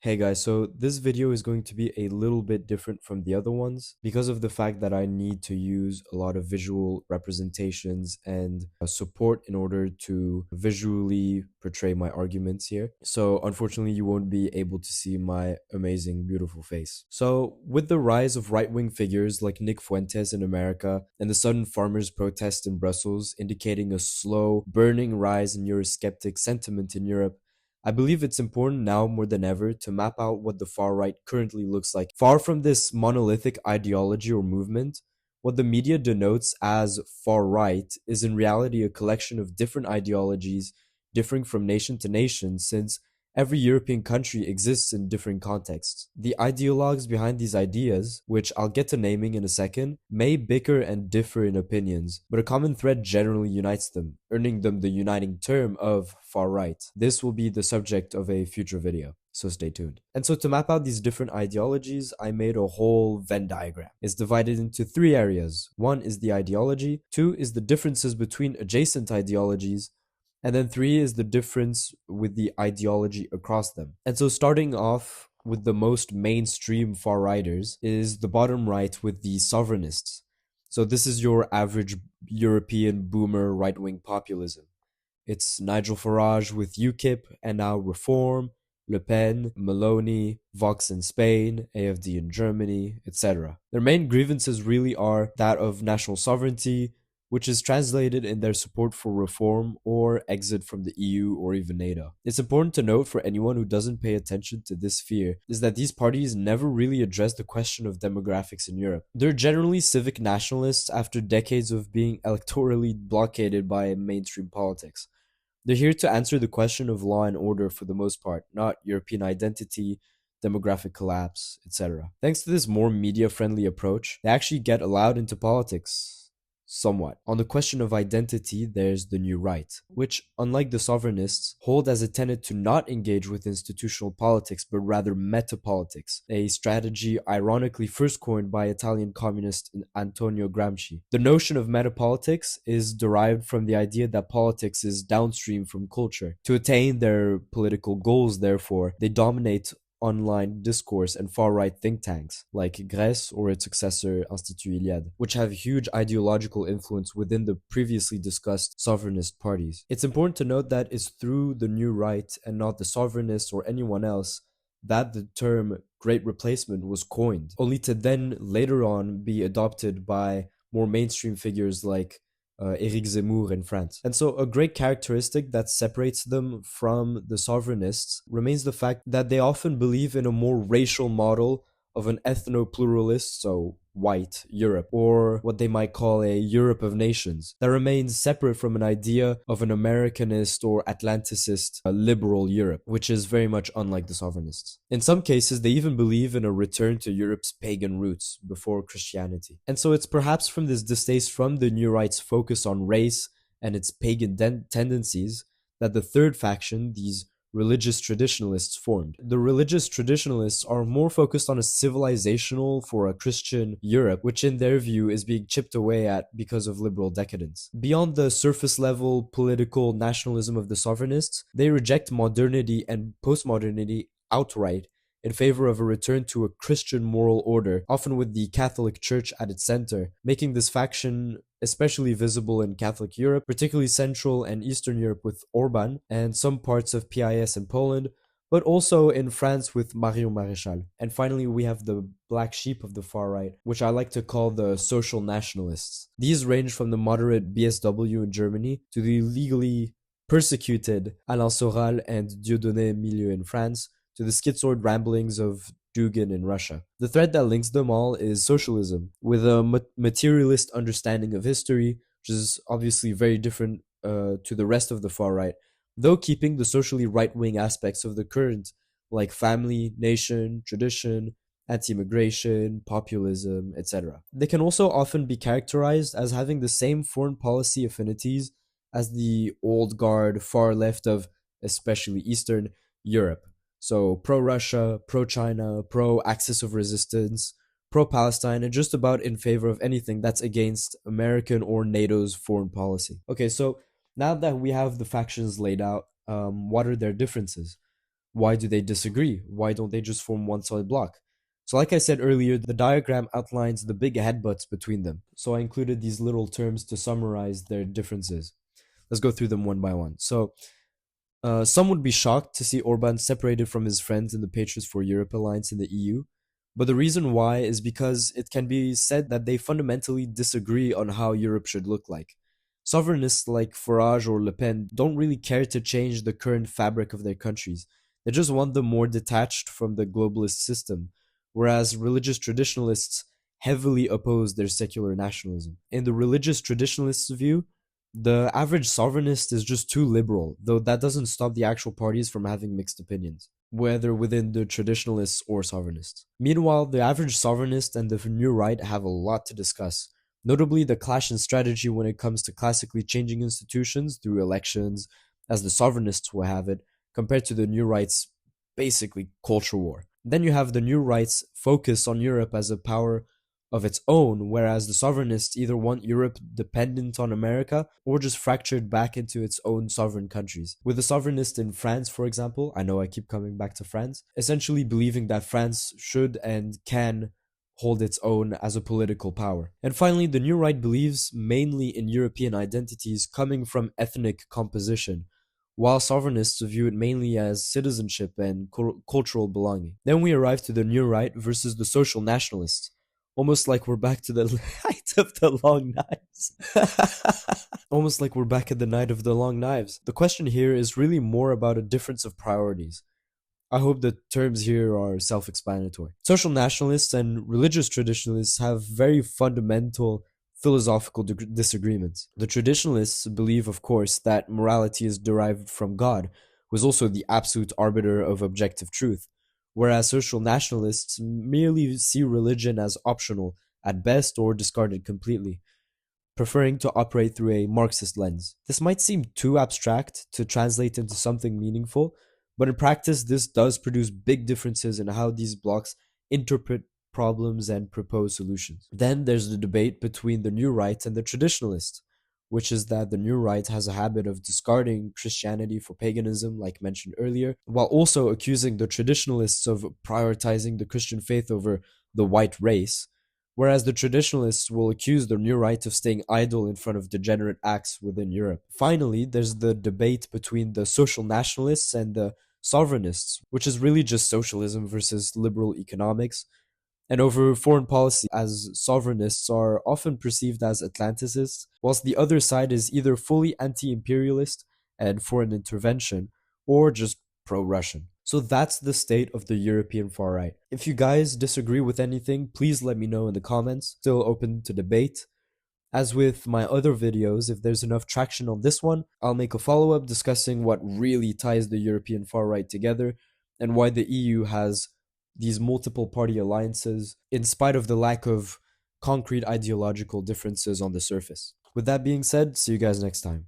Hey guys, so this video is going to be a little bit different from the other ones because of the fact that I need to use a lot of visual representations and support in order to visually portray my arguments here. So unfortunately, you won't be able to see my amazing, beautiful face. So with the rise of right-wing figures like Nick Fuentes in America and the sudden farmers' protest in Brussels indicating a slow, burning rise in Eurosceptic sentiment in Europe, I believe it's important now more than ever to map out what the far right currently looks like. Far from this monolithic ideology or movement, what the media denotes as far right is in reality a collection of different ideologies differing from nation to nation, since every European country exists in different contexts. The ideologues behind these ideas, which I'll get to naming in a second, may bicker and differ in opinions, but a common thread generally unites them, earning them the uniting term of far right. This will be the subject of a future video, so stay tuned. And so to map out these different ideologies, I made a whole Venn diagram. It's divided into three areas. One is the ideology, two is the differences between adjacent ideologies, and then three is the difference with the ideology across them. And so starting off with the most mainstream far righters is the bottom right with the sovereignists. So this is your average European boomer right-wing populism. It's Nigel Farage with UKIP and now Reform, Le Pen, Meloni, Vox in Spain, AfD in Germany, etc. Their main grievances really are that of national sovereignty, which is translated in their support for reform or exit from the EU or even NATO. It's important to note for anyone who doesn't pay attention to this sphere is that these parties never really address the question of demographics in Europe. They're generally civic nationalists after decades of being electorally blockaded by mainstream politics. They're here to answer the question of law and order for the most part, not European identity, demographic collapse, etc. Thanks to this more media-friendly approach, they actually get allowed into politics. Somewhat. On the question of identity, there's the new right, which, unlike the sovereignists, hold as a tenet to not engage with institutional politics, but rather metapolitics, a strategy ironically first coined by Italian communist Antonio Gramsci. The notion of metapolitics is derived from the idea that politics is downstream from culture. To attain their political goals, therefore, they dominate online discourse and far-right think tanks like Grèce or its successor Institut Iliade, which have huge ideological influence within the previously discussed sovereignist parties. It's important to note that it's through the new right and not the sovereignists or anyone else that the term Great Replacement was coined, only to then later on be adopted by more mainstream figures like Éric Zemmour in France. And so a great characteristic that separates them from the sovereignists remains the fact that they often believe in a more racial model of an ethno-pluralist, so white Europe, or what they might call a Europe of nations, that remains separate from an idea of an Americanist or Atlanticist liberal Europe, which is very much unlike the sovereignists. In some cases, they even believe in a return to Europe's pagan roots before Christianity. And so it's perhaps from this distaste from the New Right's focus on race and its pagan tendencies that the third faction, these religious traditionalists, formed. The religious traditionalists are more focused on a civilizational for a Christian Europe, which in their view is being chipped away at because of liberal decadence. Beyond the surface level political nationalism of the sovereignists, they reject modernity and postmodernity outright in favor of a return to a Christian moral order, often with the Catholic Church at its center, making this faction especially visible in Catholic Europe, particularly Central and Eastern Europe with Orban, and some parts of PIS in Poland, but also in France with Marion Maréchal. And finally, we have the black sheep of the far right, which I like to call the social nationalists. These range from the moderate BSW in Germany to the legally persecuted Alain Soral and Dieudonné Milieu in France, to the schizoid ramblings of Dugin in Russia. The thread that links them all is socialism, with a materialist understanding of history, which is obviously very different to the rest of the far right, though keeping the socially right-wing aspects of the current, like family, nation, tradition, anti-immigration, populism, etc. They can also often be characterized as having the same foreign policy affinities as the old guard far left of especially Eastern Europe. So pro-Russia, pro-China, pro-axis of resistance, pro-Palestine, and just about in favor of anything that's against American or NATO's foreign policy. Okay, so now that we have the factions laid out, what are their differences? Why do they disagree? Why don't they just form one solid block? So, like I said earlier, the diagram outlines the big headbutts between them. So, I included these little terms to summarize their differences. Let's go through them one by one. So, some would be shocked to see Orban separated from his friends in the Patriots for Europe alliance in the EU. But the reason why is because it can be said that they fundamentally disagree on how Europe should look like. Sovereignists like Farage or Le Pen don't really care to change the current fabric of their countries. They just want them more detached from the globalist system, whereas religious traditionalists heavily oppose their secular nationalism. In the religious traditionalists' view, the average sovereignist is just too liberal, though that doesn't stop the actual parties from having mixed opinions, whether within the traditionalists or sovereignists. Meanwhile, the average sovereignist and the new right have a lot to discuss, notably the clash in strategy when it comes to classically changing institutions through elections, as the sovereignists will have it, compared to the new right's basically culture war. Then you have the new right's focus on Europe as a power of its own, whereas the sovereignists either want Europe dependent on America or just fractured back into its own sovereign countries. With the sovereignist in France, for example, I know I keep coming back to France, essentially believing that France should and can hold its own as a political power. And finally, the new right believes mainly in European identities coming from ethnic composition, while sovereignists view it mainly as citizenship and cultural belonging. Then we arrive to the new right versus the social nationalists. Almost like we're back to the night of the long knives. Almost like we're back at the night of the long knives. The question here is really more about a difference of priorities. I hope the terms here are self explanatory. Social nationalists and religious traditionalists have very fundamental philosophical disagreements. The traditionalists believe, of course, that morality is derived from God, who is also the absolute arbiter of objective truth, whereas social nationalists merely see religion as optional at best or discarded completely, preferring to operate through a Marxist lens. This might seem too abstract to translate into something meaningful, but in practice, this does produce big differences in how these blocks interpret problems and propose solutions. Then there's the debate between the new right and the traditionalists, which is that the new right has a habit of discarding Christianity for paganism, like mentioned earlier, while also accusing the traditionalists of prioritizing the Christian faith over the white race, whereas the traditionalists will accuse the new right of staying idle in front of degenerate acts within Europe. Finally, there's the debate between the social nationalists and the sovereignists, which is really just socialism versus liberal economics, and over foreign policy, as sovereignists are often perceived as Atlanticists, whilst the other side is either fully anti imperialist and foreign intervention, or just pro Russian. So that's the state of the European far right. If you guys disagree with anything, please let me know in the comments. Still open to debate. As with my other videos, if there's enough traction on this one, I'll make a follow-up discussing what really ties the European far right together and why the EU has these multiple party alliances in spite of the lack of concrete ideological differences on the surface. With that being said, see you guys next time.